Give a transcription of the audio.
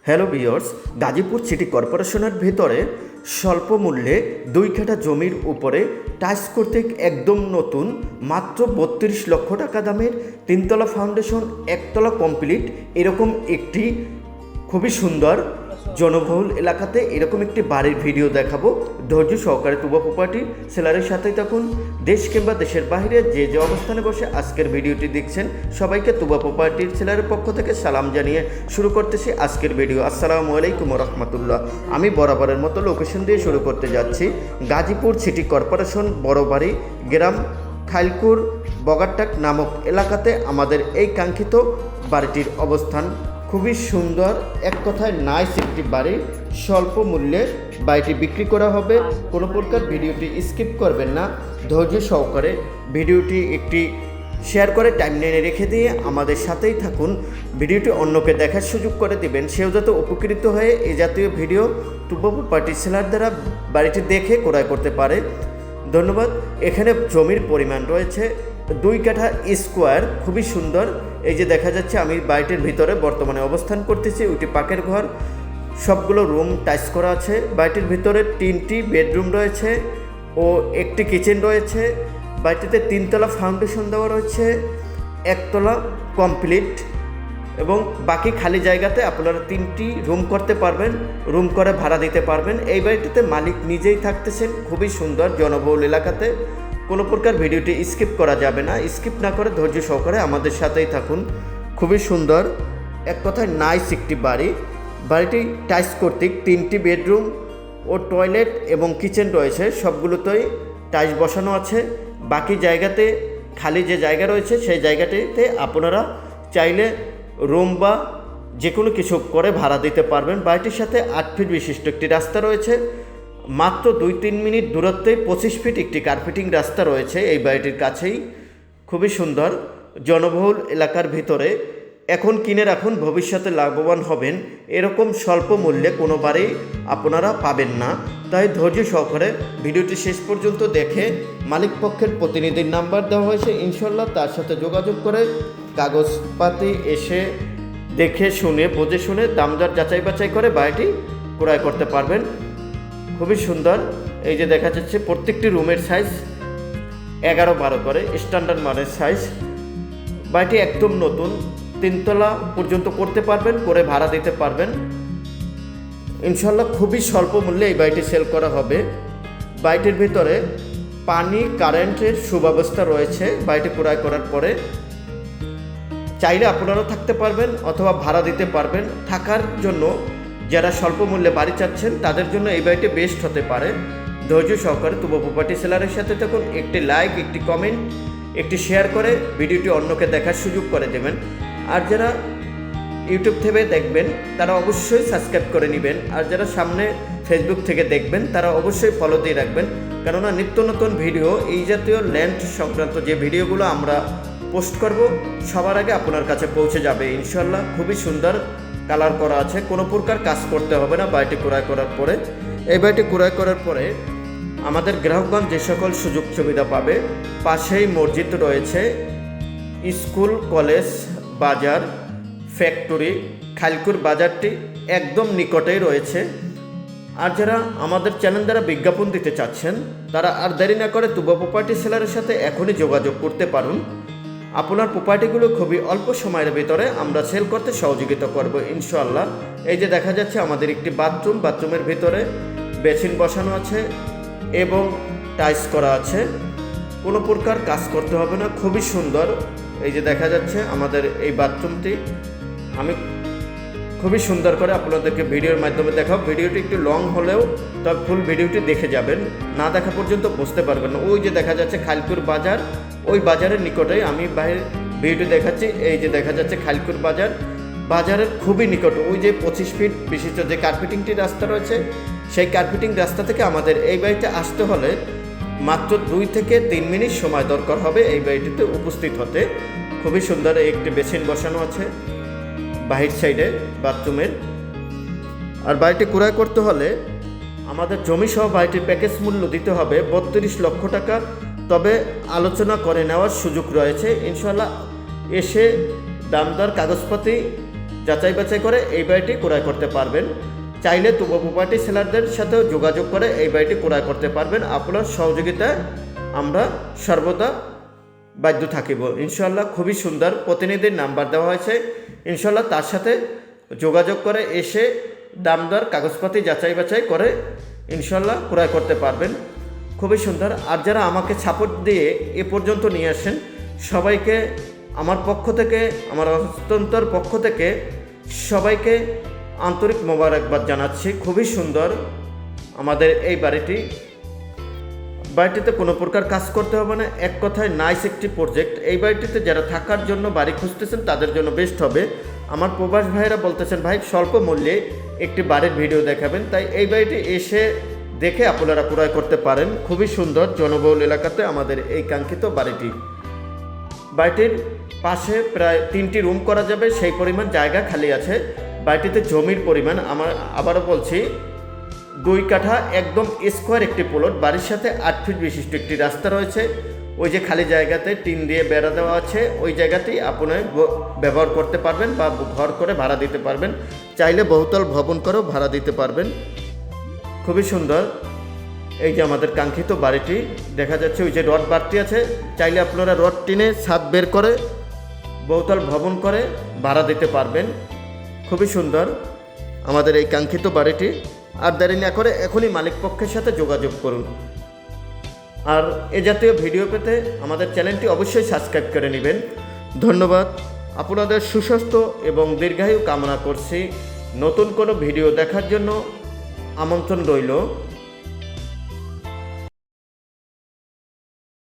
Hello viewers, Gazipur city কর্পোরেশনের ভিতরে স্বল্প মূল্যে 2 কাঠা জমির উপরে টাইলস করতে একদম নতুন মাত্র 32 লক্ষ টাকা দামের 3তলা ফাউন্ডেশন, 1তলা কমপ্লিট এরকম একটি খুবই সুন্দর জনবহুল এলাকাতে এরকম একটি বাড়ির ভিডিও দেখাবো। ধৈর্য সহকারে তুবা প্রপার্টির সেলারের সাথেই থাকুন। দেশ কিংবা দেশের বাইরে যে যে অবস্থানে বসে আজকের ভিডিওটি দেখছেন সবাইকে তুবা প্রপার্টির সেলারের পক্ষ থেকে সালাম জানিয়ে শুরু করতেছি আজকের ভিডিও। আসসালামু আলাইকুম রহমতুল্লাহ। আমি বরাবরের মতো লোকেশন দিয়ে শুরু করতে যাচ্ছি। গাজীপুর সিটি কর্পোরেশন বড়বাড়ি গ্রাম খাইলকুর বগারটাক নামক এলাকাতে আমাদের এই কাঙ্ক্ষিত বাড়িটির অবস্থান। খুবই সুন্দর, এক কথায় নাইস একটি বাড়ি। স্বল্প মূল্যে বাড়িটি বিক্রি করা হবে। কোনো প্রকার ভিডিওটি স্কিপ করবেন না, ধৈর্য সহকারে ভিডিওটি একটি শেয়ার করে টাইমলাইনে রেখে দিয়ে আমাদের সাথেই থাকুন। ভিডিওটি অন্যকে দেখার সুযোগ করে দিবেন, সেও যাতে উপকৃত হয়ে এই জাতীয় ভিডিও তুবা প্রপার্টির সেলার দ্বারা বাড়িটি দেখে ক্রয় করতে পারে। ধন্যবাদ। এখানে জমির পরিমাণ রয়েছে 2 কাঠা স্কোয়ার, খুবই সুন্দর। এই যে দেখা যাচ্ছে আমি বাড়িটির ভিতরে বর্তমানে অবস্থান করতেছি। ওইটি পাকের ঘর, সবগুলো রুম টাইলস করা আছে। বাড়িটির ভিতরে 3টি বেডরুম রয়েছে ও একটি কিচেন রয়েছে। বাড়িটিতে 3তলা ফাউন্ডেশন দেওয়া রয়েছে, 1তলা কমপ্লিট এবং বাকি খালি জায়গাতে আপনারা 3টি রুম করতে পারবেন, রুম করে ভাড়া দিতে পারবেন। এই বাড়িটিতে মালিক নিজেই থাকতেছেন। খুবই সুন্দর জনবহুল এলাকাতে। কোনো প্রকার ভিডিওটি স্কিপ করা যাবে না, স্কিপ না করে ধৈর্য সহকারে আমাদের সাথেই থাকুন। খুবই সুন্দর, এক কথায় নাইস একটি বাড়ি। বাড়িটি টাইলস কর্তৃক 3টি বেডরুম ও টয়লেট এবং কিচেন রয়েছে, সবগুলোতেই টাইলস বসানো আছে। বাকি জায়গাতে খালি যে জায়গা রয়েছে সেই জায়গাটিতে আপনারা চাইলে রুম বা যে কোনো কিছু করে ভাড়া দিতে পারবেন। বাড়িটির সাথে 8 ফিট বিশিষ্ট একটি রাস্তা রয়েছে। মাত্র 2-3 মিনিট দূরত্বে 25 ফিট একটি কার্পেটিং রাস্তা রয়েছে এই বাড়িটির কাছেই। খুবই সুন্দর জনবহুল এলাকার ভিতরে। এখন কিনে রাখুন, ভবিষ্যতে লাভবান হবেন। এরকম স্বল্প মূল্যে কোনো বাড়ি আপনারা পাবেন না। তাই ধৈর্য সহকারে ভিডিওটি শেষ পর্যন্ত দেখে মালিক পক্ষের প্রতিনিধির নাম্বার দেওয়া হয়েছে, ইনশাল্লাহ তার সাথে যোগাযোগ করে কাগজপাতি এসে দেখে শুনে বুঝে শুনে দামদর যাচাই বাছাই করে বাড়িটি ক্রয় করতে পারবেন। খুবই সুন্দর। এই যে দেখা যাচ্ছে প্রত্যেকটি রুমের সাইজ 11-12 করে স্ট্যান্ডার্ড মানের সাইজ। বাড়িটি একদম নতুন, 3তলা পর্যন্ত করতে পারবেন, করে ভাড়া দিতে পারবেন ইনশাল্লাহ। খুবই স্বল্প মূল্যে এই বাড়িটি সেল করা হবে। বাড়িটির ভিতরে পানি কারেন্টের সুব্যবস্থা রয়েছে। বাড়িটি ক্রয় করার পরে চাইলে আপনারাও থাকতে পারবেন অথবা ভাড়া দিতে পারবেন। থাকার জন্য যারা স্বল্প মূল্যে বাড়ি চাচ্ছেন তাদের জন্য এই বাড়িটি বেস্ট হতে পারে। ধৈর্য সহকারে তুবা প্রপার্টি সেলারের সাথে তখন একটি লাইক, একটি কমেন্ট, একটি শেয়ার করে ভিডিওটি অন্যকে দেখার সুযোগ করে দেবেন। আর যারা ইউটিউব থেকে দেখবেন তারা অবশ্যই সাবস্ক্রাইব করে নেবেন। আর যারা সামনে ফেসবুক থেকে দেখবেন তারা অবশ্যই ফলো দিয়ে রাখবেন, কেননা নিত্য নতুন ভিডিও এই জাতীয় ল্যান্ড সংক্রান্ত যে ভিডিওগুলো আমরা পোস্ট করব সবার আগে আপনার কাছে পৌঁছে যাবে ইনশাল্লাহ। খুবই সুন্দর কালার করা আছে, কোনো প্রকার কাজ করতে হবে না বাড়িটি ক্রয় করার পরে। এই বাড়িটি ক্রয় করার পরে আমাদের গ্রাহকগণ যে সকল সুযোগ সুবিধা পাবে, পাশেই মসজিদ রয়েছে, স্কুল, কলেজ, বাজার, ফ্যাক্টরি, খাইলকুর বাজারটি একদম নিকটেই রয়েছে। আর যারা আমাদের চ্যানেল দ্বারা বিজ্ঞাপন দিতে চাচ্ছেন তারা আর দেরি না করে তুবা প্রপার্টি সেলারের সাথে এখনই যোগাযোগ করতে পারুন। আপনার প্রপার্টিগুলো খুবই অল্প সময়ের ভিতরে আমরা সেল করতে সহযোগিতা করব ইনশাআল্লাহ। এই যে দেখা যাচ্ছে আমাদের একটি বাথরুম, বাথরুমের ভিতরে বেসিন বসানো আছে এবং টাইলস করা আছে। কোনো প্রকার কাজ করতে হবে না, খুবই সুন্দর। এই যে দেখা যাচ্ছে আমাদের এই বাথরুমটি আমি খুবই সুন্দর করে আপনাদেরকে ভিডিওর মাধ্যমে দেখাব। ভিডিওটি একটু লং হলেও তবে ফুল ভিডিওটি দেখে যাবেন, না দেখা পর্যন্ত বুঝতে পারবেন না। ওই যে দেখা যাচ্ছে খাইলকুর বাজার, ওই বাজারের নিকটেই আমি বাইরে ভিডিওটি দেখাচ্ছি। এই যে দেখা যাচ্ছে খাইলকুর বাজার, বাজারের খুবই নিকট। ওই যে 25 ফিট বিশিষ্ট যে কার্পেটিংটি রাস্তা রয়েছে সেই কার্পেটিং রাস্তা থেকে আমাদের এই বাড়িতে আসতে হলে মাত্র 2 থেকে 3 মিনিট সময় দরকার হবে এই বাড়িটিতে উপস্থিত হতে। খুবই সুন্দর একটি বেসিন বসানো আছে বাহির সাইডে বাথরুমের। আর বাড়িটি ক্রয় করতে হলে আমাদের জমি সহ বাড়িটির প্যাকেজ মূল্য দিতে হবে 32 লক্ষ টাকা। তবে আলোচনা করে নেওয়ার সুযোগ রয়েছে ইনশাল্লাহ। এসে দামদার কাগজপাতি যাচাই বাছাই করে এই বাড়িটি ক্রয় করতে পারবেন। চাইলে তুবা প্রপার্টি সেলারদের সাথেও যোগাযোগ করে এই বাড়িটি ক্রয় করতে পারবেন। আপনার সহযোগিতায় আমরা সর্বদা বাধ্য থাকিব ইনশাল্লাহ। খুবই সুন্দর, প্রতিনিধির নাম্বার দেওয়া হয়েছে, ইনশাল্লাহ তার সাথে যোগাযোগ করে এসে দামদর কাগজপাতি যাচাই বাছাই করে ইনশাল্লাহ ক্রয় করতে পারবেন। খুবই সুন্দর। আর যারা আমাকে সাপোর্ট দিয়ে এ পর্যন্ত নিয়ে আসেন সবাইকে আমার পক্ষ থেকে, আমার অন্তর পক্ষ থেকে সবাইকে আন্তরিক মোবারকবাদ জানাচ্ছি। খুবই সুন্দর আমাদের এই বাড়িটিতে কোনো প্রকার কাজ করতে হবে না, এক কথায় নাইস একটি প্রজেক্ট। এই বাড়িটিতে যারা থাকার জন্য বাড়ি খুঁজতেছেন তাদের জন্য বেস্ট হবে। আমার প্রবাস ভাইয়েরা বলতেছেন ভাই স্বল্প মূল্যে একটি বাড়ির ভিডিও দেখাবেন, তাই এই বাড়িটি এসে দেখে আপনারা ক্রয় করতে পারেন। খুবই সুন্দর জনবহুল এলাকাতে আমাদের এই কাঙ্ক্ষিত বাড়িটির পাশে প্রায় 3টি রুম করা যাবে, সেই পরিমাণ জায়গা খালি আছে। বাড়িটিতে জমির পরিমাণ আবারও বলছি 2 কাঠা একদম স্কোয়ার একটি প্লট। বাড়ির সাথে 8 ফিট বিশিষ্ট একটি রাস্তা রয়েছে। ওই যে খালি জায়গাতে টিন দিয়ে বেড়া দেওয়া আছে ওই জায়গাতেই আপনি ব্যবহার করতে পারবেন বা ঘর করে ভাড়া দিতে পারবেন, চাইলে বহুতল ভবন করেও ভাড়া দিতে পারবেন। খুবই সুন্দর এই যে আমাদের কাঙ্ক্ষিত বাড়িটি দেখা যাচ্ছে। ওই যে রড বাড়তি আছে, চাইলে আপনারা রড টিনে ছাদ বের করে বহুতল ভবন করে ভাড়া দিতে পারবেন। খুবই সুন্দর আমাদের এই কাঙ্ক্ষিত বাড়িটি। আর দেরি না করে এখনই মালিক পক্ষের সাথে যোগাযোগ করুন। আর এ জাতীয় ভিডিও পেতে আমাদের চ্যানেলটি অবশ্যই সাবস্ক্রাইব করে নেবেন। ধন্যবাদ। আপনাদের সুস্বাস্থ্য এবং দীর্ঘায়ু কামনা করছি। নতুন কোনো ভিডিও দেখার জন্য আমন্ত্রণ রইল।